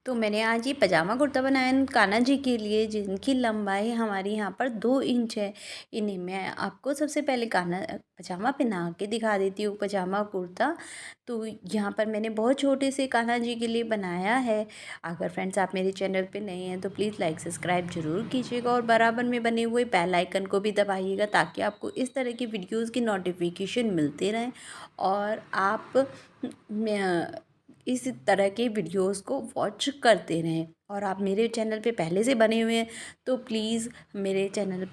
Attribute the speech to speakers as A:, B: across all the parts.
A: तो मैंने आज ये पजामा कुर्ता बनाया है कान्हा जी के लिए, जिनकी लंबाई हमारी यहाँ पर 2 इंच है। इन्हें मैं आपको सबसे पहले कान्हा पजामा पहना के दिखा देती हूँ, पजामा कुर्ता। तो यहाँ पर मैंने बहुत छोटे से कान्हा जी के लिए बनाया है। अगर फ्रेंड्स आप मेरे चैनल पे नए हैं तो प्लीज़ लाइक सब्सक्राइब ज़रूर कीजिएगा और बराबर में बने हुए बेल आइकन को भी दबाइएगा, ताकि आपको इस तरह की वीडियोज़ की नोटिफिकेशन मिलते रहें और आप इस तरह के वीडियोस को वॉच करते रहें। और आप मेरे चैनल पे पहले से बने हुए हैं तो प्लीज़ मेरे चैनल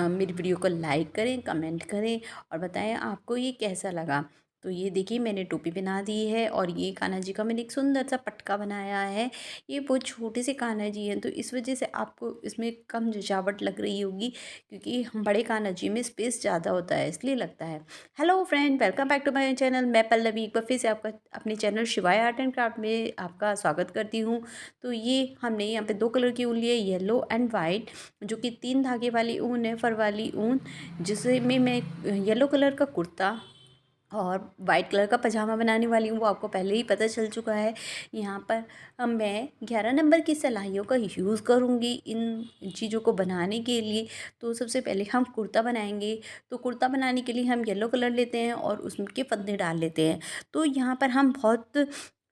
A: मेरी वीडियो को लाइक करें, कमेंट करें और बताएं आपको ये कैसा लगा। तो ये देखिए मैंने टोपी पहना दी है और ये कान्हा जी का मैंने एक सुंदर सा पटका बनाया है। ये बहुत छोटे से कान्हा जी हैं तो इस वजह से आपको इसमें कम सजावट लग रही होगी, क्योंकि हम बड़े कान्हा जी में स्पेस ज़्यादा होता है इसलिए लगता है। Hello friend, welcome back to my channel. मैं पल्लवी एक बार फिर से आपका अपने चैनल शिवाय आर्ट एंड क्राफ्ट में आपका स्वागत करती हूँ। तो ये हमने यहाँ पे 2 कलर की ऊन ली है, येलो एंड वाइट, जो कि 3 धागे वाली ऊन है, फर वाली ऊन, जिसमें मैं येलो कलर का कुर्ता और वाइट कलर का पजामा बनाने वाली हूँ। वो आपको पहले ही पता चल चुका है। यहाँ पर मैं 11 नंबर की सिलाइयों का यूज़ करूँगी इन चीज़ों को बनाने के लिए। तो सबसे पहले हम कुर्ता बनाएंगे। तो कुर्ता बनाने के लिए हम येलो कलर लेते हैं और उसके फंदे डाल लेते हैं। तो यहाँ पर हम बहुत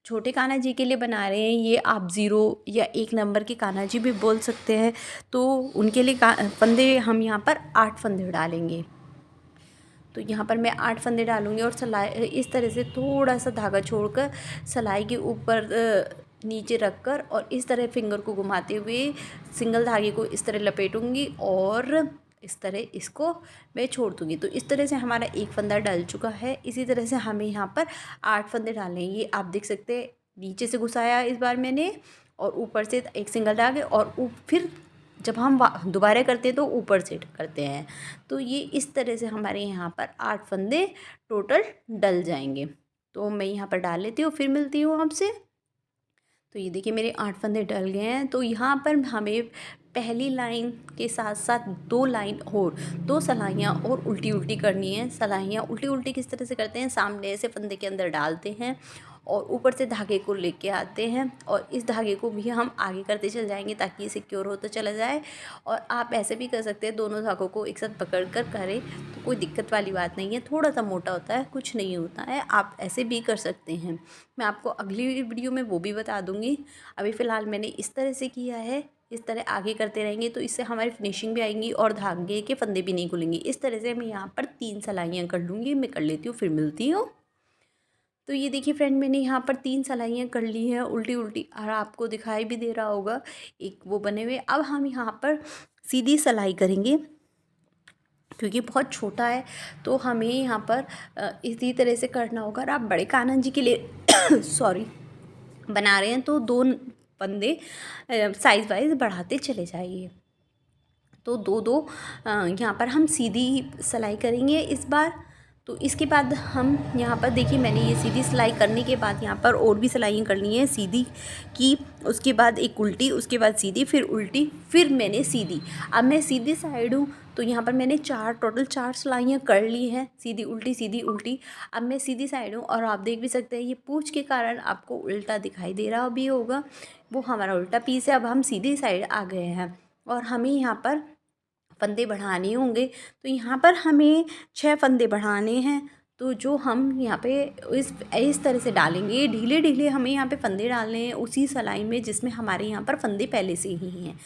A: छोटे कान्हा जी के लिए बना रहे हैं। ये आप 0 या 1 नंबर के कान्हा जी भी बोल सकते हैं। तो उनके लिए फंदे हम यहाँ पर 8 फंदे डालेंगे। तो यहाँ पर मैं 8 फंदे डालूँगी और सिलाई इस तरह से थोड़ा सा धागा छोड़कर सिलाई के ऊपर नीचे रखकर और इस तरह फिंगर को घुमाते हुए सिंगल धागे को इस तरह लपेटूँगी और इस तरह इसको मैं छोड़ दूँगी। तो इस तरह से हमारा एक फंदा डल चुका है। इसी तरह से हमें यहाँ पर 8 फंदे डालने हैं। ये आप देख सकते हैं, नीचे से घुसाया इस बार मैंने और ऊपर से एक सिंगल धागे और फिर जब हम दोबारा करते हैं तो ऊपर से करते हैं। तो ये इस तरह से हमारे यहाँ पर 8 फंदे टोटल डल जाएंगे। तो मैं यहाँ पर डाल लेती हूँ, फिर मिलती हूँ आपसे। तो ये देखिए मेरे 8 फंदे डल गए हैं। तो यहाँ पर हमें पहली लाइन के साथ साथ 2 लाइन और 2 सलाइयाँ और उल्टी उल्टी करनी है। सलाइयाँ उल्टी उल्टी किस तरह से करते हैं, सामने से फंदे के अंदर डालते हैं और ऊपर से धागे को लेके आते हैं और इस धागे को भी हम आगे करते चल जाएंगे ताकि ये सिक्योर होता चला जाए। और आप ऐसे भी कर सकते हैं, दोनों धागों को एक साथ पकड़ कर करें तो कोई दिक्कत वाली बात नहीं है। थोड़ा सा मोटा होता है, कुछ नहीं होता है, आप ऐसे भी कर सकते हैं। मैं आपको अगली वीडियो में वो भी बता दूँगी। अभी फ़िलहाल मैंने इस तरह से किया है। इस तरह आगे करते रहेंगे तो इससे हमारी फिनिशिंग भी आएंगी और धागे के फंदे भी नहीं खुलेंगे। इस तरह से मैं यहाँ पर 3 सलाइयाँ कर लूँगी। मैं कर लेती हूँ, फिर मिलती हूँ। तो ये देखिए फ्रेंड, मैंने यहाँ पर 3 सलाइयाँ कर ली हैं उल्टी उल्टी और आपको दिखाई भी दे रहा होगा एक वो बने हुए। अब हम यहाँ पर सीधी सिलाई करेंगे, क्योंकि बहुत छोटा है तो हमें यहाँ पर इसी तरह से करना होगा। और आप बड़े कान्हा जी के लिए सॉरी बना रहे हैं तो 2 फंदे साइज़ वाइज बढ़ाते चले जाइए। तो 2-2 यहाँ पर हम सीधी सिलाई करेंगे इस बार। तो इसके बाद हम यहाँ पर देखिए मैंने ये सीधी सिलाई करने के बाद यहाँ पर और भी सिलाइयाँ करनी है सीधी की, उसके बाद एक उल्टी, उसके बाद सीधी, फिर उल्टी, फिर मैंने सीधी। अब मैं सीधी साइड हूँ तो यहाँ पर मैंने टोटल 4 सिलाइयाँ कर ली हैं, सीधी उल्टी सीधी उल्टी। अब मैं सीधी साइड हूँ और आप देख भी सकते हैं ये पूँछ के कारण आपको उल्टा दिखाई दे रहा भी होगा, वो हमारा उल्टा पीस है। अब हम सीधी साइड आ गए हैं और हमें यहाँ पर फंदे बढ़ाने होंगे। तो यहाँ पर हमें 6 फंदे बढ़ाने हैं। तो जो हम यहाँ पे इस तरह से डालेंगे, ढीले ढीले हमें यहाँ पे फंदे डालने हैं उसी सिलाई में जिसमें हमारे यहाँ पर फंदे पहले से ही हैं।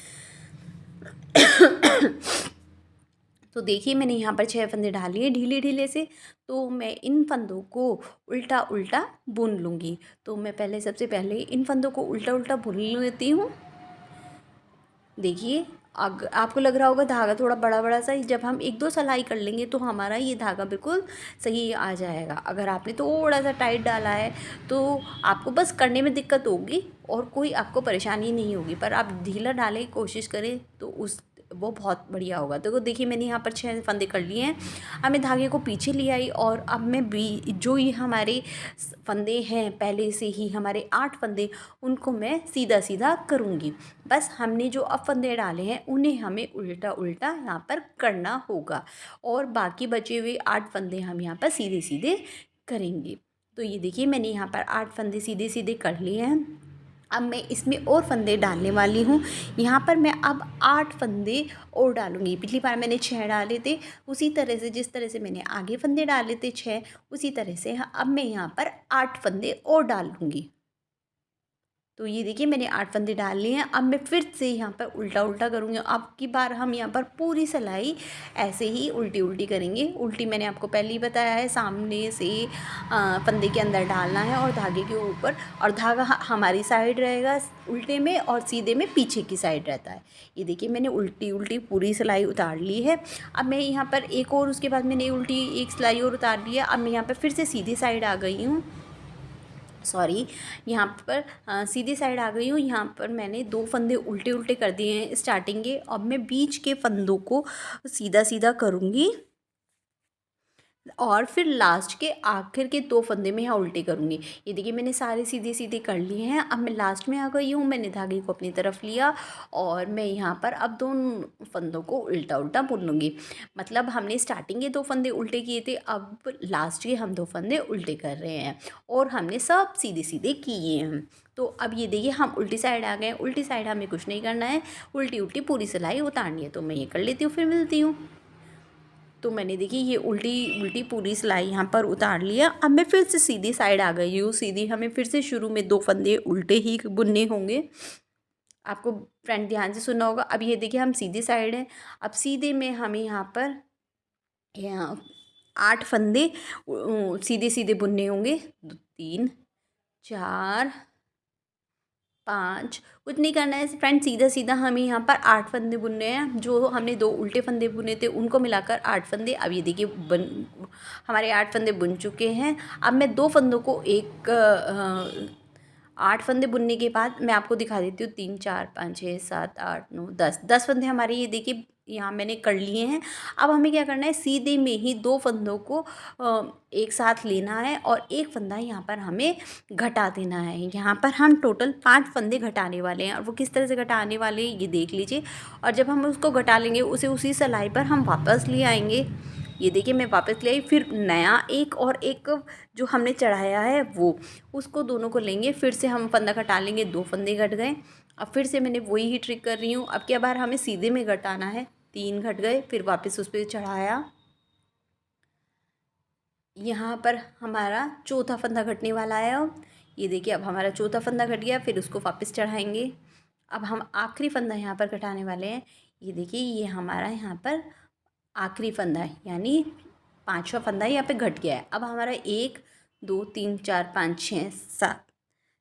A: तो देखिए मैंने यहाँ पर 6 फंदे डाले हैं ढीले ढीले से। तो मैं इन फंदों को उल्टा उल्टा बुन लूँगी। तो मैं पहले सबसे पहले इन फंदों को उल्टा उल्टा बुन लेती हूँ। देखिए आपको लग रहा होगा धागा थोड़ा बड़ा बड़ा सा, जब हम 1-2 सिलाई कर लेंगे तो हमारा ये धागा बिल्कुल सही आ जाएगा। अगर आपने थोड़ा सा टाइट डाला है तो आपको बस करने में दिक्कत होगी और कोई आपको परेशानी नहीं होगी, पर आप ढीला डालने की कोशिश करें तो वो बहुत बढ़िया होगा। तो देखिए मैंने यहाँ पर 6 फंदे कर लिए हैं। अब मैं धागे को पीछे ले आई और अब मैं जो ये हमारे फंदे हैं पहले से ही हमारे 8 फंदे, उनको मैं सीधा सीधा करूँगी। बस हमने जो अब फंदे डाले हैं उन्हें हमें उल्टा उल्टा यहाँ पर करना होगा और बाकी बचे हुए 8 फंदे हम यहाँ पर सीधे सीधे करेंगे। तो ये देखिए मैंने यहाँ पर 8 फंदे सीधे सीधे कर लिए हैं। अब मैं इसमें और फंदे डालने वाली हूँ। यहाँ पर मैं अब 8 फंदे और डालूँगी। पिछली बार मैंने 6 डाले थे, उसी तरह से जिस तरह से मैंने आगे फंदे डाले थे 6, उसी तरह से अब मैं यहाँ पर 8 फंदे और डालूँगी। तो ये देखिए मैंने 8 फंदे डाल लिए हैं। अब मैं फिर से यहाँ पर उल्टा करूँगी। अब की बार हम यहाँ पर पूरी सिलाई ऐसे ही उल्टी करेंगे। उल्टी मैंने आपको पहले ही बताया है, सामने से फंदे के अंदर डालना है और धागे के ऊपर, और धागा हमारी साइड रहेगा उल्टे में और सीधे में पीछे की साइड रहता है। ये देखिए मैंने उल्टी पूरी सिलाई उतार ली है। अब मैं यहाँ पर एक और, उसके बाद मैंने उल्टी एक सिलाई और उतार ली है। अब मैं यहाँ पर फिर से सीधी साइड आ गई हूँ, सॉरी, यहाँ पर सीधी साइड आ गई हूँ। यहाँ पर मैंने 2 फंदे उल्टे कर दिए हैं स्टार्टिंग के। अब मैं बीच के फंदों को सीधा करूँगी और फिर लास्ट के आखिर के 2 फंदे में यहाँ उल्टे करूँगी। ये देखिए मैंने सारे सीधे कर लिए हैं। अब मैं लास्ट में आ गई हूँ। मैंने धागे को अपनी तरफ लिया और मैं यहाँ पर अब दोनों फंदों को उल्टा बुन लूँगी। मतलब हमने स्टार्टिंग के 2 फंदे उल्टे किए थे, अब लास्ट के हम 2 फंदे उल्टे कर रहे हैं और हमने सब सीधे किए हैं। तो अब ये देखिए हम उल्टी साइड आ गए। उल्टी साइड हमें कुछ नहीं करना है, उल्टी पूरी सिलाई उतारनी है। तो मैं ये कर लेती हूँ, फिर मिलती हूँ। तो मैंने देखी ये उल्टी पूरी सिलाई यहाँ पर उतार लिया। अब मैं फिर से सीधी साइड आ गई हूँ। सीधी हमें फिर से शुरू में 2 फंदे उल्टे ही बुनने होंगे। आपको फ्रेंड ध्यान से सुनना होगा। अब ये देखिए हम सीधी साइड हैं। अब सीधे में हमें यहाँ पर 8 फंदे सीधे बुनने होंगे। 3 4 5, कुछ नहीं करना है फ्रेंड, सीधा हमें यहाँ पर 8 फंदे बुनने हैं। जो हमने 2 उल्टे फंदे बुने थे उनको मिलाकर 8 फंदे। अब ये देखिए हमारे 8 फंदे बुन चुके हैं। अब मैं 2 फंदों को 8 फंदे बुनने के बाद मैं आपको दिखा देती हूँ। 3 4 5 6 7 8 9 10 फंदे हमारे ये देखिए यहाँ मैंने कर लिए हैं। अब हमें क्या करना है, सीधे में ही 2 फंदों को एक साथ लेना है और एक फंदा यहाँ पर हमें घटा देना है। यहाँ पर हम टोटल 5 फंदे घटाने वाले हैं और वो किस तरह से घटाने वाले हैं ये देख लीजिए। और जब हम उसको घटा लेंगे उसे उसी सिलाई पर हम वापस ले आएंगे। ये देखिए मैं वापस ले आई, फिर नया एक जो हमने चढ़ाया है वो, उसको दोनों को लेंगे, फिर से हम फंदा घटा लेंगे। 2 फंदे घट गए। अब फिर से मैंने वही ही ट्रिक कर रही हूँ। अब क्या बार हमें सीधे में घटाना है। 3 घट गए, फिर वापस उस पर चढ़ाया। यहाँ पर हमारा चौथा फंदा घटने वाला है। अब ये देखिए अब हमारा चौथा फंदा घट गया, फिर उसको वापस चढ़ाएंगे। अब हम आखिरी फंदा यहाँ पर घटाने वाले हैं। ये देखिए ये हमारा यहाँ पर आखिरी फंदा है, यानी 5वां फंदा यहाँ पे घट गया है। अब हमारा 1 2 3 4 5 6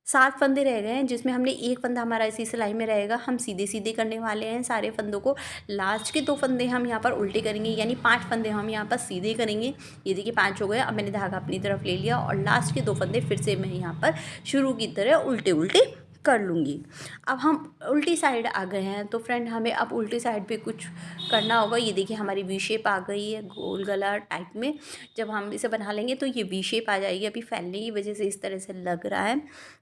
A: 7 फंदे रह गए हैं, जिसमें हमने एक फंदा हमारा इसी सिलाई में रहेगा। हम सीधे करने वाले हैं सारे फंदों को। लास्ट के 2 फंदे हम यहाँ पर उल्टे करेंगे, यानी 5 फंदे हम यहाँ पर सीधे करेंगे। ये देखिए 5 हो गए। अब मैंने धागा अपनी तरफ ले लिया और लास्ट के 2 फंदे फिर से मैं यहाँ पर शुरू की तरह उल्टे कर लूँगी। अब हम उल्टी साइड आ गए हैं, तो फ्रेंड हमें अब उल्टी साइड पे कुछ करना होगा। ये देखिए हमारी वी शेप आ गई है, गोल गला टाइप में। जब हम इसे बना लेंगे तो ये वी शेप आ जाएगी। अभी फैलने की वजह से इस तरह से लग रहा है।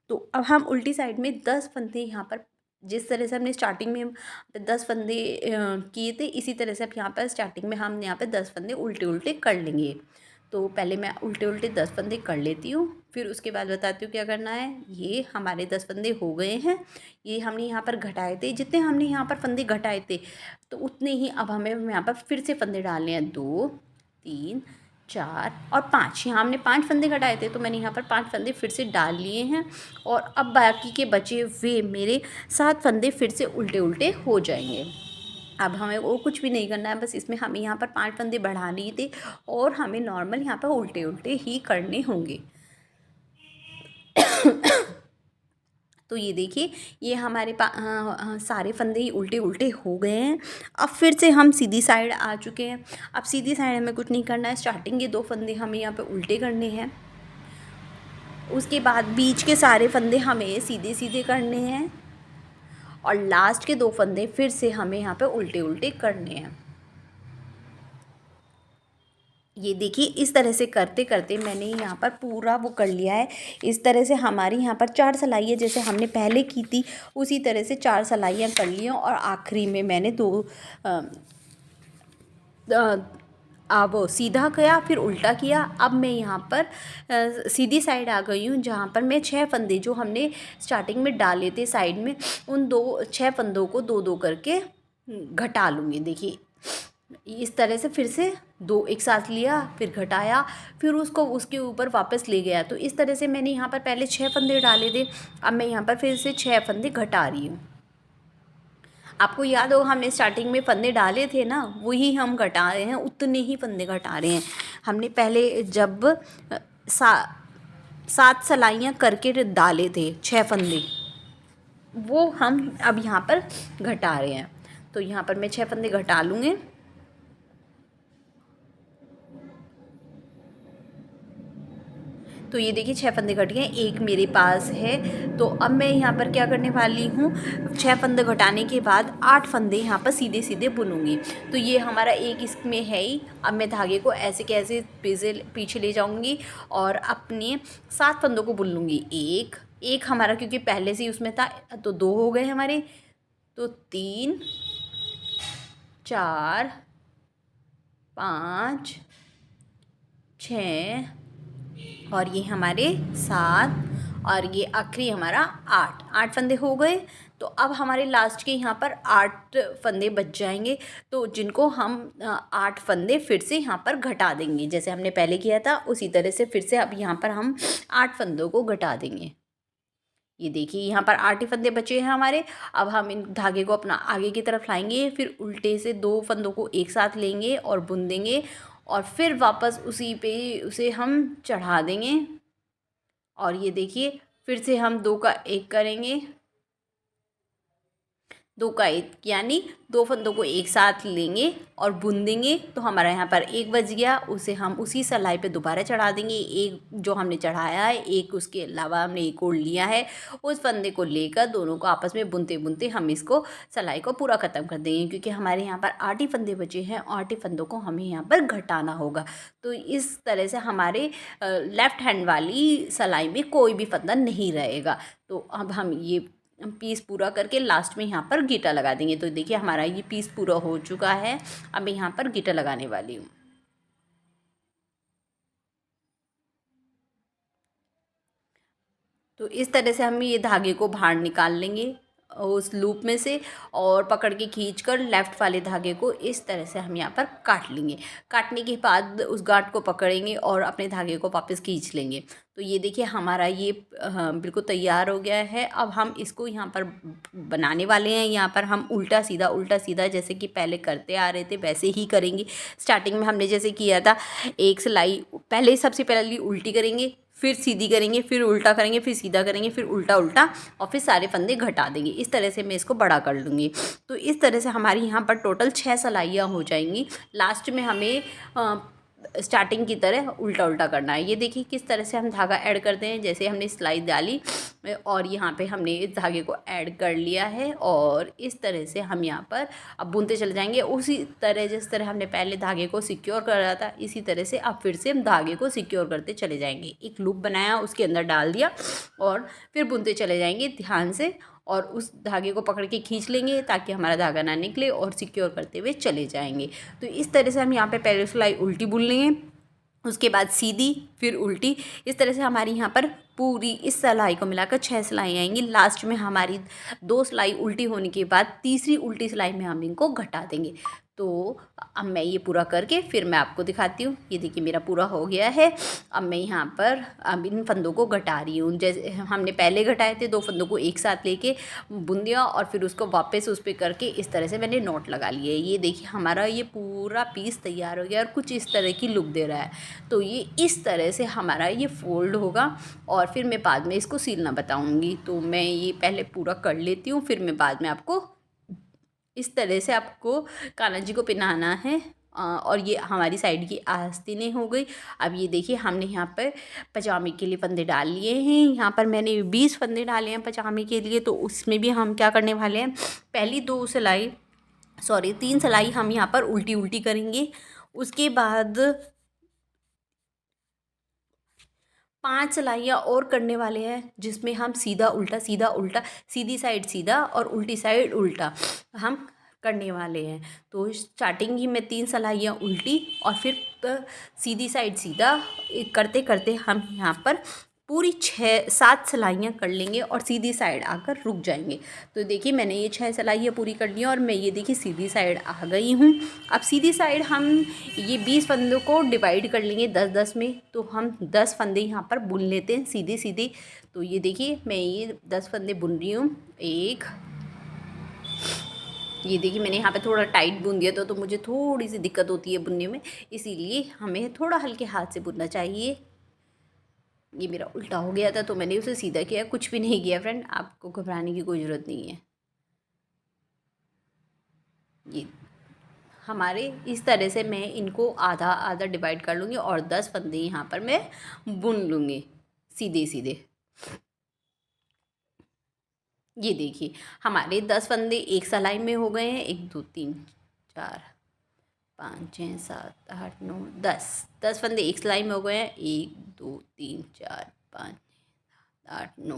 A: तो अब हम उल्टी साइड में 10 फंदे यहाँ पर, जिस तरह से हमने स्टार्टिंग में 10 फंदे किए थे, इसी तरह से अब यहाँ पर स्टार्टिंग में हम यहाँ पर 10 फंदे उल्टे कर लेंगे। तो पहले मैं उल्टे 10 फंदे कर लेती हूँ, फिर उसके बाद बताती हूँ क्या करना है। ये हमारे 10 फंदे हो गए हैं। ये हमने यहाँ पर घटाए थे, जितने हमने यहाँ पर फंदे घटाए थे तो उतने ही अब हमें यहाँ पर फिर से फंदे डालने हैं। 2 3 4 और 5, यहाँ हमने 5 फंदे घटाए थे तो मैंने यहाँ पर 5 फंदे फिर से डाल लिए हैं। और अब बाकी के बचे हुए मेरे 7 फंदे फिर से उल्टे हो जाएंगे। अब हमें वो कुछ भी नहीं करना है, बस इसमें हमें यहाँ पर 5 फंदे बढ़ा लिए थे और हमें नॉर्मल यहाँ पर उल्टे ही करने होंगे। तो ये देखिए ये हमारे सारे फंदे ही उल्टे हो गए हैं। अब फिर से हम सीधी साइड आ चुके हैं। अब सीधी साइड हमें कुछ नहीं करना है, स्टार्टिंग के 2 फंदे हमें यहाँ पे उल्टे करने हैं। उसके बाद बीच के सारे फंदे हमें सीधे करने हैं और लास्ट के 2 फंदे फिर से हमें यहाँ पे उल्टे करने हैं। ये देखिए इस तरह से करते मैंने यहाँ पर पूरा वो कर लिया है। इस तरह से हमारी यहाँ पर 4 सिलाइयाँ जैसे हमने पहले की थी उसी तरह से 4 सिलाइयाँ कर ली हैं और आखिरी में मैंने वो सीधा किया फिर उल्टा किया। अब मैं यहाँ पर सीधी साइड आ गई हूँ, जहाँ पर मैं 6 फंदे जो हमने स्टार्टिंग में डाले थे साइड में, उन 6 फंदों को 2-2 करके घटा लूँगी। देखिए इस तरह से फिर से 2 एक साथ लिया, फिर घटाया, फिर उसको उसके ऊपर वापस ले गया। तो इस तरह से मैंने यहाँ पर पहले 6 फंदे डाले थे, अब मैं यहाँ पर फिर से 6 फंदे घटा रही हूँ। आपको याद हो हमने स्टार्टिंग में फंदे डाले थे ना, वही हम घटा रहे हैं, उतने ही फंदे घटा रहे हैं। हमने पहले जब 7 सलाइयाँ करके डाले थे 6 फंदे, वो हम अब यहाँ पर घटा रहे हैं। तो यहाँ पर मैं 6 फंदे घटा लूँगी। तो ये देखिए 6 फंदे कट गए, एक मेरे पास है। तो अब मैं यहाँ पर क्या करने वाली हूँ, 6 फंदे घटाने के बाद 8 फंदे यहाँ पर सीधे सीधे बुनूँगी। तो ये हमारा एक इसमें है ही। अब मैं धागे को ऐसे कैसे पीछे ले जाऊँगी और अपने 7 फंदों को बुन लूँगी। एक हमारा क्योंकि पहले से ही उसमें था, तो 2 हो गए हमारे, तो 3 4 5 6 और ये हमारे 7 और ये आखिरी हमारा 8 फंदे हो गए। तो अब हमारे लास्ट के यहाँ पर 8 फंदे बच जाएंगे, तो जिनको हम 8 फंदे फिर से यहाँ पर घटा देंगे, जैसे हमने पहले किया था उसी तरह से फिर से अब यहाँ पर हम 8 फंदों को घटा देंगे। ये देखिए यहाँ पर 8 ही फंदे बचे हैं हमारे। अब हम इन धागे को अपना आगे की तरफ लाएंगे, फिर उल्टे से 2 फंदों को एक साथ लेंगे और बुन देंगे, और फिर वापस उसी पे उसे हम चढ़ा देंगे। और ये देखिए फिर से हम 2 का 1 करेंगे, 2 का 1 यानी 2 फंदों को एक साथ लेंगे और बुन देंगे। तो हमारा यहाँ पर 1 बच गया, उसे हम उसी सिलाई पे दोबारा चढ़ा देंगे। एक जो हमने चढ़ाया है, एक उसके अलावा हमने एक और लिया है, उस फंदे को लेकर दोनों को आपस में बुनते बुनते हम इसको सिलाई को पूरा ख़त्म कर देंगे, क्योंकि हमारे यहाँ पर 8 ही फंदे बचे हैं, 8 ही फंदों को हमें यहाँ पर घटाना होगा। तो इस तरह से हमारे लेफ़्ट हैंड वाली सिलाई में कोई भी फंदा नहीं रहेगा। तो अब हम ये पीस पूरा करके लास्ट में यहाँ पर गीटा लगा देंगे। तो देखिए हमारा ये पीस पूरा हो चुका है, अब मैं यहाँ पर गीटा लगाने वाली हूँ। तो इस तरह से हम ये धागे को बाहर निकाल लेंगे उस लूप में से, और पकड़ के खींच कर लेफ़्ट वाले धागे को इस तरह से हम यहाँ पर काट लेंगे। काटने के बाद उस गांठ को पकड़ेंगे और अपने धागे को वापस खींच लेंगे। तो ये देखिए हमारा ये बिल्कुल तैयार हो गया है। अब हम इसको यहाँ पर बनाने वाले हैं। यहाँ पर हम उल्टा सीधा जैसे कि पहले करते आ रहे थे वैसे ही करेंगे। स्टार्टिंग में हमने जैसे किया था, एक सिलाई पहले सबसे पहले उल्टी करेंगे, फिर सीधी करेंगे, फिर उल्टा करेंगे, फिर सीधा करेंगे, फिर उल्टा उल्टा, और फिर सारे फंदे घटा देंगे। इस तरह से मैं इसको बड़ा कर लूँगी। तो इस तरह से हमारी यहाँ पर टोटल 6 सिलाइयाँ हो जाएंगी। लास्ट में हमें स्टार्टिंग की तरह उल्टा उल्टा करना है। ये देखिए किस तरह से हम धागा ऐड करते हैं। जैसे हमने सिलाई डाली और यहाँ पे हमने इस धागे को ऐड कर लिया है, और इस तरह से हम यहाँ पर अब बुनते चले जाएंगे उसी तरह जिस तरह हमने पहले धागे को सिक्योर करा था। इसी तरह से अब फिर से हम धागे को सिक्योर करते चले जाएंगे। एक लूप बनाया, उसके अंदर डाल दिया और फिर बुनते चले जाएंगे ध्यान से, और उस धागे को पकड़ के खींच लेंगे ताकि हमारा धागा ना निकले, और सिक्योर करते हुए चले जाएंगे। तो इस तरह से हम यहाँ पे पहले सिलाई उल्टी बुन लेंगे, उसके बाद सीधी, फिर उल्टी। इस तरह से हमारी यहाँ पर पूरी इस सिलाई को मिलाकर 6 सिलाई आएंगी। लास्ट में हमारी 2 सिलाई उल्टी होने के बाद तीसरी उल्टी सिलाई में हम इनको घटा देंगे। तो अब मैं ये पूरा करके फिर मैं आपको दिखाती हूँ। ये देखिए मेरा पूरा हो गया है। अब मैं यहाँ पर अब इन फंदों को घटा रही हूँ। जैसे हमने पहले घटाए थे, 2 फंदों को एक साथ लेके बुन दिया और फिर उसको वापस उस पर करके इस तरह से मैंने नोट लगा लिए। ये देखिए हमारा ये पूरा पीस तैयार हो गया और कुछ इस तरह की लुक दे रहा है। तो ये इस तरह से हमारा ये फोल्ड होगा, और फिर मैं बाद में इसको सीलना बताऊँगी। तो मैं ये पहले पूरा कर लेती हूँ, फिर मैं बाद में आपको इस तरह से आपको कान्हा जी को पहनाना है। और ये हमारी साइड की आस्तीनें हो गई। अब ये देखिए हमने यहाँ पर पजामे के लिए फंदे डाल लिए हैं। यहाँ पर मैंने 20 फंदे डाले हैं पजामे के लिए। तो उसमें भी हम क्या करने वाले हैं, पहली 3 सिलाई हम यहाँ पर उल्टी उल्टी करेंगे। उसके बाद 5 सिलाइयाँ और करने वाले हैं, जिसमें हम सीधा उल्टा, सीधा उल्टा, सीधी साइड सीधा और उल्टी साइड उल्टा हम करने वाले हैं। तो स्टार्टिंग ही में 3 सिलाइयाँ उल्टी और फिर सीधी साइड सीधा करते करते हम यहाँ पर पूरी 6-7 सिलाइयाँ कर लेंगे और सीधी साइड आकर रुक जाएंगे। तो देखिए मैंने ये 6 सिलाइयाँ पूरी कर ली और मैं ये देखिए सीधी साइड आ गई हूँ। अब सीधी साइड हम ये 20 फंदों को डिवाइड कर लेंगे 10-10 में। तो हम 10 फंदे यहाँ पर बुन लेते हैं सीधे सीधे। तो ये देखिए मैं ये 10 फंदे बुन रही हूँ। एक, ये देखिए मैंने यहाँ पे थोड़ा टाइट बुन दिया तो मुझे थोड़ी सी दिक्कत होती है बुनने में, इसीलिए हमें थोड़ा हल्के हाथ से बुनना चाहिए। ये मेरा उल्टा हो गया था तो मैंने उसे सीधा किया, कुछ भी नहीं किया फ्रेंड, आपको घबराने की कोई ज़रूरत नहीं है। ये हमारे इस तरह से मैं इनको आधा आधा डिवाइड कर लूँगी और 10 फंदे यहाँ पर मैं बुन लूँगी सीधे सीधे। ये देखिए हमारे 10 फंदे एक सिलाई में हो गए हैं। 1 2 3 4 5 6 7 8 9 10 फंदे एक सिलाई में हो गए हैं। 1 2 3 4 5 8 9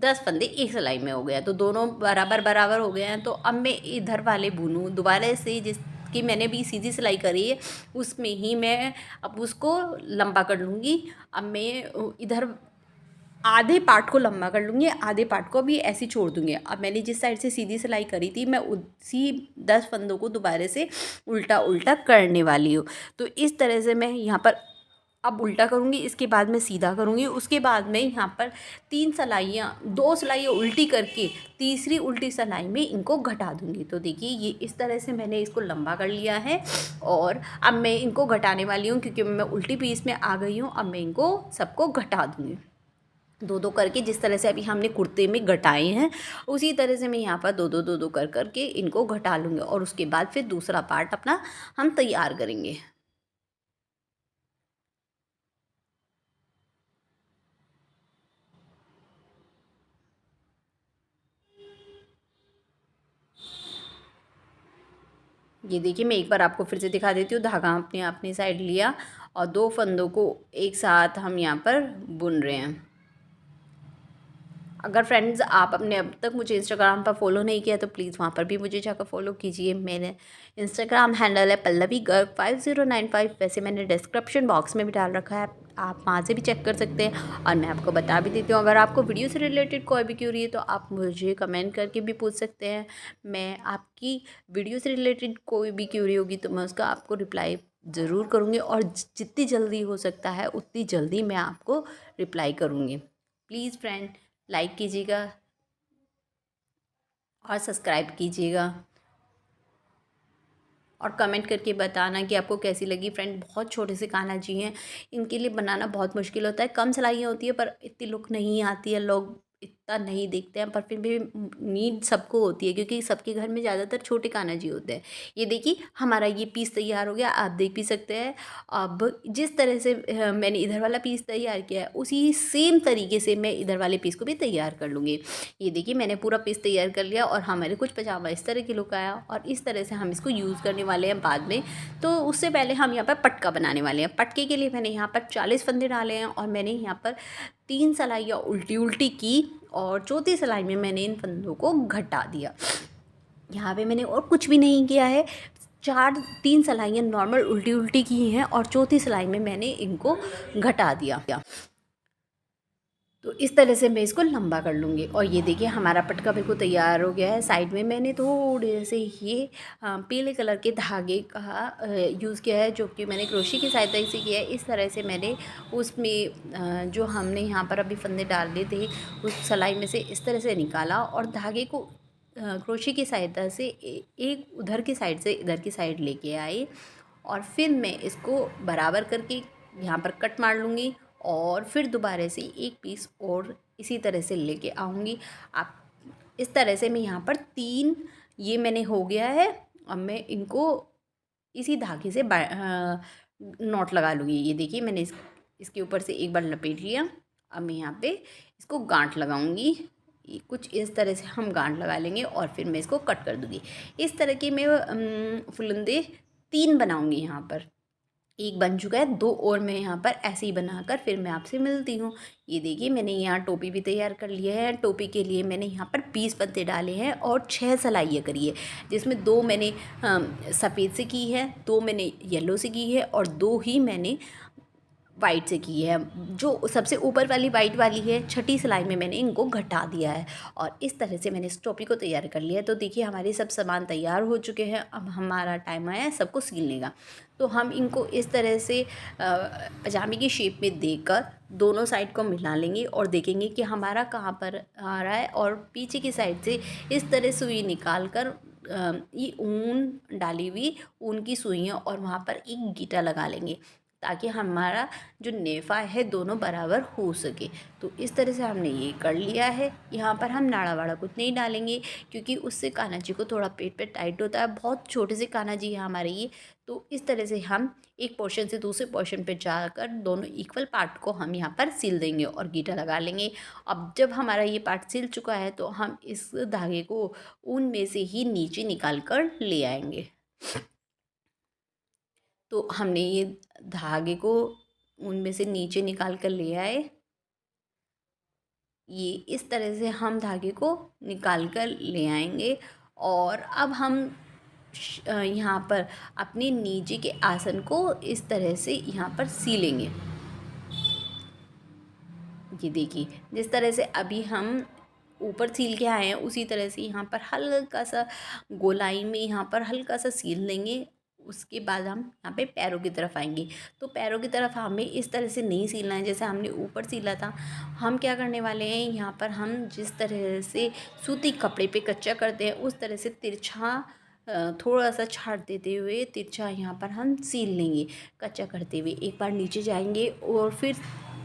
A: 10 फंदे एक सिलाई में हो गया। तो दोनों बराबर बराबर हो गए हैं। तो अब मैं इधर वाले बुनूँ दोबारा से, जिसकी मैंने भी सीधी सिलाई करी है उसमें ही मैं अब उसको लंबा कर लूँगी। अब मैं इधर आधे पार्ट को लंबा कर लूँगी, आधे पार्ट को भी ऐसे छोड़ दूँगी। अब मैंने जिस साइड से सीधी सिलाई करी थी मैं उसी 10 फंदों को दोबारा से उल्टा उल्टा करने वाली हूँ। तो इस तरह से मैं यहाँ पर अब उल्टा करूँगी, इसके बाद मैं सीधा करूँगी। उसके बाद मैं यहाँ पर 3 सिलाइयाँ 2 सिलाइयाँ उल्टी करके तीसरी उल्टी सिलाई में इनको घटा दूँगी। तो देखिए ये इस तरह से मैंने इसको लंबा कर लिया है और अब मैं इनको घटाने वाली हूँ, क्योंकि मैं उल्टी पीस में आ गई हूँ। अब मैं इनको सबको घटा दूँगी दो दो करके, जिस तरह से अभी हमने कुर्ते में घटाए हैं उसी तरह से मैं यहाँ पर दो दो कर करके इनको घटा लूँगी और उसके बाद फिर दूसरा पार्ट अपना हम तैयार करेंगे। ये देखिए मैं एक बार आपको फिर से दिखा देती हूँ। धागा अपने अपनी साइड लिया और 2 फंदों को एक साथ हम यहाँ पर बुन रहे हैं। अगर फ्रेंड्स आप अपने अब तक मुझे इंस्टाग्राम पर फॉलो नहीं किया तो प्लीज़ वहाँ पर भी मुझे जाकर फॉलो कीजिए। मेरे इंस्टाग्राम हैंडल है पल्लवी गर्ग 5095। वैसे मैंने डिस्क्रिप्शन बॉक्स में भी डाल रखा है, आप वहाँ से भी चेक कर सकते हैं। और मैं आपको बता भी देती हूँ, अगर आपको वीडियो से रिलेटेड कोई भी क्यूरी है तो आप मुझे कमेंट करके भी पूछ सकते हैं। मैं आपकी वीडियो से रिलेटेड कोई भी क्यूरी होगी तो मैं उसका आपको रिप्लाई ज़रूर करूँगी और जितनी जल्दी हो सकता है उतनी जल्दी मैं आपको रिप्लाई करूँगी। प्लीज़ फ्रेंड लाइक कीजिएगा और सब्सक्राइब कीजिएगा और कमेंट करके बताना कि आपको कैसी लगी। फ्रेंड बहुत छोटे से कान्हा जी हैं, इनके लिए बनाना बहुत मुश्किल होता है। कम सिलाइयाँ होती है पर इतनी लुक नहीं आती है, लोग इतना नहीं देखते हैं, पर फिर भी नीड सबको होती है क्योंकि सबके घर में ज़्यादातर छोटे कान्हा जी होते हैं। ये देखिए हमारा ये पीस तैयार हो गया, आप देख भी सकते हैं। अब जिस तरह से मैंने इधर वाला पीस तैयार किया है उसी सेम तरीके से मैं इधर वाले पीस को भी तैयार कर लूँगी। ये देखिए मैंने पूरा पीस तैयार कर लिया और हमारे कुछ पजामा इस तरह की लुक आया और इस तरह से हम इसको यूज़ करने वाले हैं बाद में। तो उससे पहले हम यहाँ पर पटका बनाने वाले हैं। पटके के लिए मैंने यहाँ पर 40 फंदे डाले हैं और मैंने यहाँ पर 3 सिलाइयाँ उल्टी उल्टी की और चौथी सिलाई में मैंने इन फंदों को घटा दिया। यहाँ पे मैंने और कुछ भी नहीं किया है, 3 सिलाइयाँ नॉर्मल उल्टी उल्टी की हैं और चौथी सिलाई में मैंने इनको घटा दिया। तो इस तरह से मैं इसको लंबा कर लूँगी और ये देखिए हमारा पटका बिल्कुल तैयार हो गया है। साइड में मैंने थोड़े से ये पीले कलर के धागे का यूज़ किया है, जो कि मैंने क्रोशे की सहायता से किया है। इस तरह से मैंने उसमें जो हमने यहाँ पर अभी फंदे डाले थे उस सिलाई में से इस तरह से निकाला और धागे को क्रोशे की सहायता से एक उधर की साइड से इधर की साइड लेके आई और फिर मैं इसको बराबर करके यहाँ पर कट मार लूँगी और फिर दोबारा से एक पीस और इसी तरह से लेके आऊँगी। आप इस तरह से मैं यहाँ पर 3 ये मैंने हो गया है। अब मैं इनको इसी धागे से नॉट लगा लूँगी। ये देखिए मैंने इसके ऊपर से एक बार लपेट लिया। अब मैं यहाँ पे इसको गांठ लगाऊंगी। कुछ इस तरह से हम गांठ लगा लेंगे और फिर मैं इसको कट कर दूँगी। इस तरह के मैं फुलंदे 3 बनाऊँगी यहाँ पर। एक बन चुका है, 2 और मैं यहाँ पर ऐसे ही बनाकर फिर मैं आपसे मिलती हूँ। ये देखिए मैंने यहाँ टोपी भी तैयार कर लिया है। टोपी के लिए मैंने यहाँ पर 20 पत्ते डाले हैं और 6 सिलाइयाँ करी है, जिसमें 2 मैंने सफ़ेद से की है, 2 मैंने येलो से की है और 2 ही मैंने वाइट से की है। जो सबसे ऊपर वाली वाइट वाली है, छठी सिलाई में मैंने इनको घटा दिया है और इस तरह से मैंने इस टोपी को तैयार कर लिया है। तो देखिए हमारे सब सामान तैयार हो चुके हैं। अब हमारा टाइम आया है सबको सीलने का। तो हम इनको इस तरह से पजामे की शेप में देकर दोनों साइड को मिला लेंगे और देखेंगे कि हमारा कहाँ पर आ रहा है, और पीछे की साइड से इस तरह सुई निकाल कर ये ऊन डाली हुई ऊन की सुइयाँ और वहाँ पर एक गीटा लगा लेंगे, ताकि हमारा जो नेफा है दोनों बराबर हो सके। तो इस तरह से हमने ये कर लिया है। यहाँ पर हम नाड़ा वाड़ा कुछ नहीं डालेंगे, क्योंकि उससे कान्हा जी को थोड़ा पेट पे टाइट होता है। बहुत छोटे से कान्हा जी है हमारे ये। तो इस तरह से हम एक पोर्शन से दूसरे पोर्शन पे जाकर दोनों इक्वल पार्ट को हम यहाँ पर सिल देंगे और गीटा लगा लेंगे। अब जब हमारा ये पार्ट सिल चुका है तो हम इस धागे को ऊन में से ही नीचे निकाल कर ले आएंगे। तो हमने ये धागे को उनमें से नीचे निकाल कर ले आए। ये इस तरह से हम धागे को निकाल कर ले आएंगे और अब हम यहाँ पर अपने नीचे के आसन को इस तरह से यहाँ पर सीलेंगे। ये देखिए जिस तरह से अभी हम ऊपर सील के आए हैं उसी तरह से यहाँ पर हल्का सा गोलाई में यहाँ पर हल्का सा सील देंगे। उसके बाद हम यहाँ पे पैरों की तरफ आएंगे। तो पैरों की तरफ हमें इस तरह से नहीं सीलना है जैसे हमने ऊपर सीला था। हम क्या करने वाले हैं, यहाँ पर हम जिस तरह से सूती कपड़े पे कच्चा करते हैं उस तरह से तिरछा थोड़ा सा छाट देते हुए तिरछा यहाँ पर हम सील लेंगे। कच्चा करते हुए एक बार नीचे जाएंगे और फिर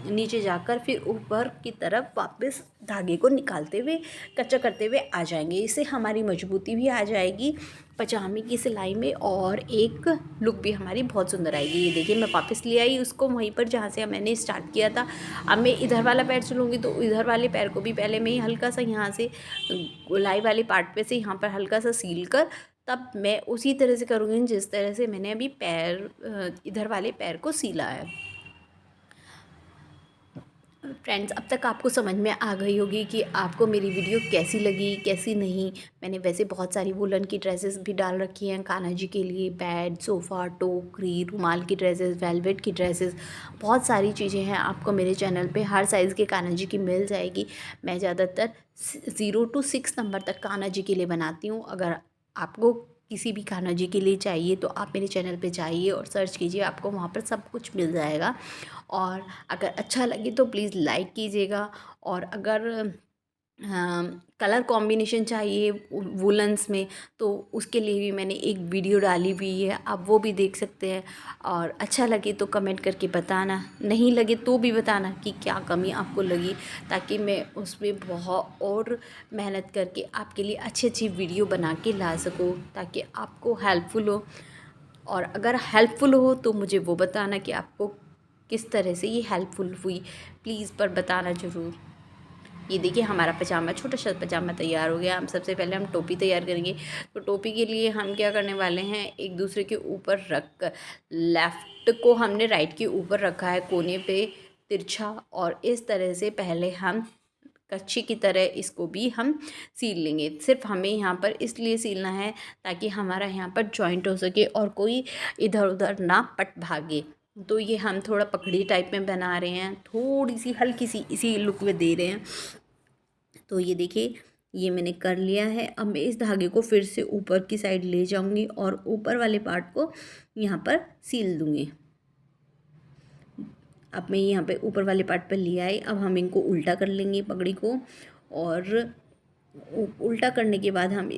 A: नीचे जाकर फिर ऊपर की तरफ वापस धागे को निकालते हुए कच्चा करते हुए आ जाएंगे। इससे हमारी मजबूती भी आ जाएगी पजामे की सिलाई में और एक लुक भी हमारी बहुत सुंदर आएगी। ये देखिए मैं वापस ले आई उसको वहीं पर जहाँ से मैंने स्टार्ट किया था। अब मैं इधर वाला पैर चलूँगी तो इधर वाले पैर को भी पहले मैं हल्का सा यहाँ से गोलाई वाले पार्ट पे से यहाँ पर हल्का सा सील कर तब मैं उसी तरह से करूँगी जिस तरह से मैंने अभी पैर इधर वाले पैर को सीला है। फ्रेंड्स अब तक आपको समझ में आ गई होगी कि आपको मेरी वीडियो कैसी लगी कैसी नहीं। मैंने वैसे बहुत सारी वुलन की ड्रेसेस भी डाल रखी हैं कान्हा जी के लिए, बेड, सोफ़ा, टोकरी, रुमाल की ड्रेसेस, वेलवेट की ड्रेसेस, बहुत सारी चीज़ें हैं। आपको मेरे चैनल पे हर साइज़ के कान्हा जी की मिल जाएगी। मैं ज़्यादातर 0 to 6 नंबर तक कान्हा जी के लिए बनाती हूँ। अगर आपको किसी भी कान्हा जी के लिए चाहिए तो आप मेरे चैनल पे जाइए और सर्च कीजिए, आपको वहाँ पर सब कुछ मिल जाएगा। और अगर अच्छा लगे तो प्लीज़ लाइक कीजिएगा। और अगर कलर कॉम्बिनेशन चाहिए वुलन्स में तो उसके लिए भी मैंने एक वीडियो डाली हुई है, आप वो भी देख सकते हैं। और अच्छा लगे तो कमेंट करके बताना, नहीं लगे तो भी बताना कि क्या कमी आपको लगी, ताकि मैं उसमें बहुत और मेहनत करके आपके लिए अच्छी अच्छी वीडियो बना के ला सकूँ, ताकि आपको हेल्पफुल हो। और अगर हेल्पफुल हो तो मुझे वो बताना कि आपको किस तरह से ये हेल्पफुल हुई, प्लीज़ पर बताना ज़रूर। ये देखिए हमारा पजामा, छोटा सा पजामा तैयार हो गया। हम सबसे पहले हम टोपी तैयार करेंगे। तो टोपी के लिए हम क्या करने वाले हैं, एक दूसरे के ऊपर रख कर लेफ़्ट को हमने राइट के ऊपर रखा है कोने पे तिरछा, और इस तरह से पहले हम कच्छी की तरह इसको भी हम सील लेंगे। सिर्फ हमें यहाँ पर इसलिए सीलना है ताकि हमारा यहाँ पर जॉइंट हो सके और कोई इधर उधर ना पट भागे। तो ये हम थोड़ा पकड़ी टाइप में बना रहे हैं, थोड़ी सी हल्की सी इसी लुक में दे रहे हैं। तो ये देखिए ये मैंने कर लिया है। अब मैं इस धागे को फिर से ऊपर की साइड ले जाऊंगी और ऊपर वाले पार्ट को यहाँ पर सील दूंगी। अब मैं यहाँ पे ऊपर वाले पार्ट पर ले आई। अब हम इनको उल्टा कर लेंगे पगड़ी को, और उल्टा करने के बाद हम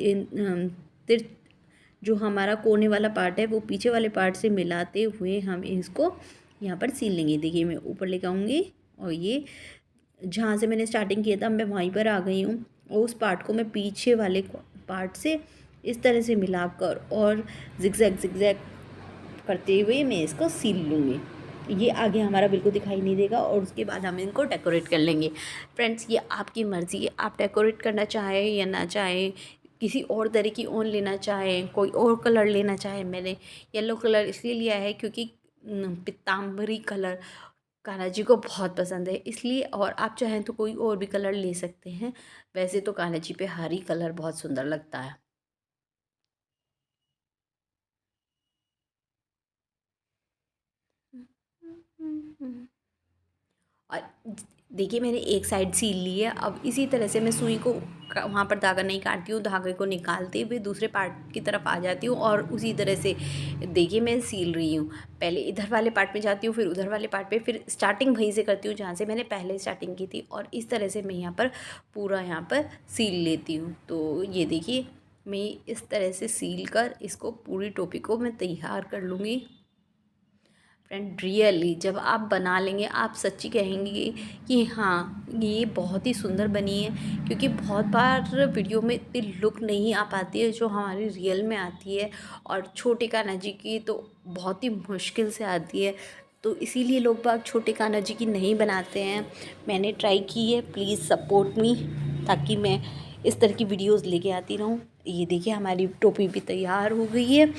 A: तिर जो हमारा कोने वाला पार्ट है वो पीछे वाले पार्ट से मिलाते हुए हम इसको यहाँ पर सील लेंगे। देखिए मैं ऊपर लेकर आऊँगी और ये जहाँ से मैंने स्टार्टिंग किया था मैं वहीं पर आ गई हूँ, और उस पार्ट को मैं पीछे वाले पार्ट से इस तरह से मिलाकर और जिगजैग जिगजैग करते हुए मैं इसको सील लूँगी। ये आगे हमारा बिल्कुल दिखाई नहीं देगा और उसके बाद हम इनको डेकोरेट कर लेंगे। फ्रेंड्स ये आपकी मर्ज़ी है, आप डेकोरेट करना चाहें या ना चाहें, किसी और तरह की ऊन लेना चाहें, कोई और कलर लेना चाहें। मैंने येलो कलर इसलिए लिया है क्योंकि पीताम्बरी कलर कान्हा जी को बहुत पसंद है, इसलिए। और आप चाहें तो कोई और भी कलर ले सकते हैं, वैसे तो कान्हा जी पे हरी कलर बहुत सुंदर लगता है। और देखिए मैंने एक साइड सील ली है, अब इसी तरह से मैं सुई को वहाँ पर धागा नहीं काटती हूँ, धागे को निकालते हुए दूसरे पार्ट की तरफ आ जाती हूँ और उसी तरह से देखिए मैं सील रही हूँ। पहले इधर वाले पार्ट में जाती हूँ, फिर उधर वाले पार्ट पे, फिर स्टार्टिंग वहीं से करती हूँ जहाँ से मैंने पहले स्टार्टिंग की थी, और इस तरह से मैं यहाँ पर पूरा यहाँ पर सील लेती हूँ। तो ये देखिए मैं इस तरह से सील कर इसको पूरी टोपी को मैं तैयार कर लूँगी। फ्रेंड रियली जब आप बना लेंगे आप सच्ची कहेंगे कि हाँ ये बहुत ही सुंदर बनी है, क्योंकि बहुत बार वीडियो में इतनी लुक नहीं आ पाती है जो हमारी रियल में आती है, और छोटे कान्हा जी की तो बहुत ही मुश्किल से आती है, तो इसीलिए लोग बाग छोटे कान्हा जी की नहीं बनाते हैं। मैंने ट्राई की है, प्लीज़ सपोर्ट मी, ताकि मैं इस तरह की वीडियोज़ लेके आती रहूँ। ये देखिए हमारी टोपी भी तैयार हो गई है।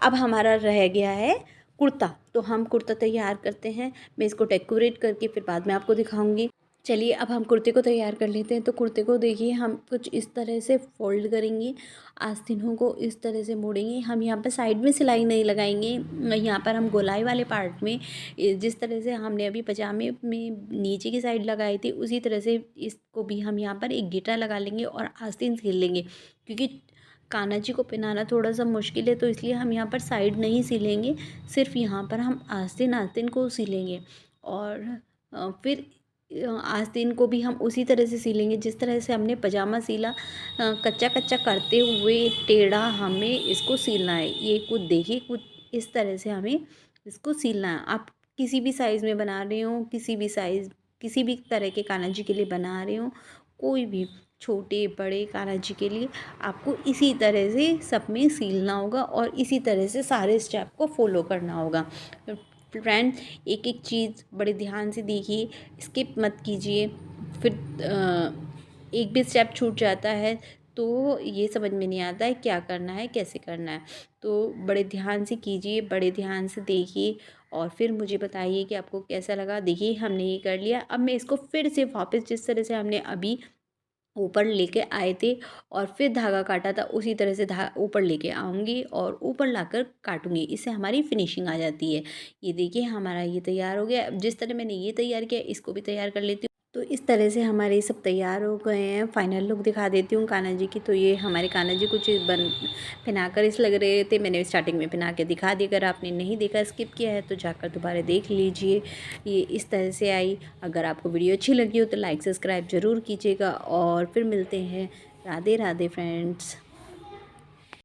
A: अब हमारा रह गया है कुर्ता, तो हम कुर्ता तैयार करते हैं। मैं इसको डेकोरेट करके फिर बाद में आपको दिखाऊंगी। चलिए अब हम कुर्ते को तैयार कर लेते हैं। तो कुर्ते को देखिए हम कुछ इस तरह से फोल्ड करेंगे, आस्तीनों को इस तरह से मोड़ेंगे। हम यहाँ पर साइड में सिलाई नहीं लगाएंगे, यहाँ पर हम गोलाई वाले पार्ट में जिस तरह से हमने अभी पजामे में नीचे की साइड लगाई थी उसी तरह से इसको भी हम यहाँ पर एक गिटा लगा लेंगे और आस्तीन सिल लेंगे, क्योंकि कान्हा जी को पहनाना थोड़ा सा मुश्किल है, तो इसलिए हम यहाँ पर साइड नहीं सिलेंगे, सिर्फ यहाँ पर हम आस्तीन आस्तीन को सिलेंगे। और फिर आस्तीन को भी हम उसी तरह से सिलेंगे जिस तरह से हमने पजामा सिला, कच्चा कच्चा करते हुए टेढ़ा हमें इसको सिलना है। ये कुछ देखिए कुछ इस तरह से हमें इसको सिलना है। आप किसी भी साइज़ में बना रहे हो, किसी भी साइज़ किसी भी तरह के कान्हा जी के लिए बना रहे हो, कोई भी छोटे बड़े कान्हा जी के लिए आपको इसी तरह से सब में सिलना होगा और इसी तरह से सारे स्टेप को फॉलो करना होगा। फ्रेंड एक एक चीज़ बड़े ध्यान से देखिए, स्किप मत कीजिए, फिर एक भी स्टेप छूट जाता है तो ये समझ में नहीं आता है क्या करना है कैसे करना है। तो बड़े ध्यान से कीजिए, बड़े ध्यान से देखिए और फिर मुझे बताइए कि आपको कैसा लगा। देखिए हमने ये कर लिया, अब मैं इसको फिर से वापस जिस तरह से हमने अभी ऊपर लेके आए थे और फिर धागा काटा था उसी तरह से ऊपर लेके आऊँगी और ऊपर लाकर काटूँगी, इससे हमारी फिनिशिंग आ जाती है। ये देखिए हमारा ये तैयार हो गया। अब जिस तरह मैंने ये तैयार किया इसको भी तैयार कर लेती हूँ। तो इस तरह से हमारे सब तैयार हो गए हैं। फाइनल लुक दिखा देती हूँ कान्हा जी की। तो ये हमारे कान्हा जी कुछ पहनाकर इस लग रहे थे, मैंने स्टार्टिंग में पहना के दिखा दिया। अगर आपने नहीं देखा स्किप किया है तो जाकर दोबारा देख लीजिए। ये इस तरह से आई। अगर आपको वीडियो अच्छी लगी हो तो लाइक सब्सक्राइब ज़रूर कीजिएगा और फिर मिलते हैं। राधे राधे फ्रेंड्स।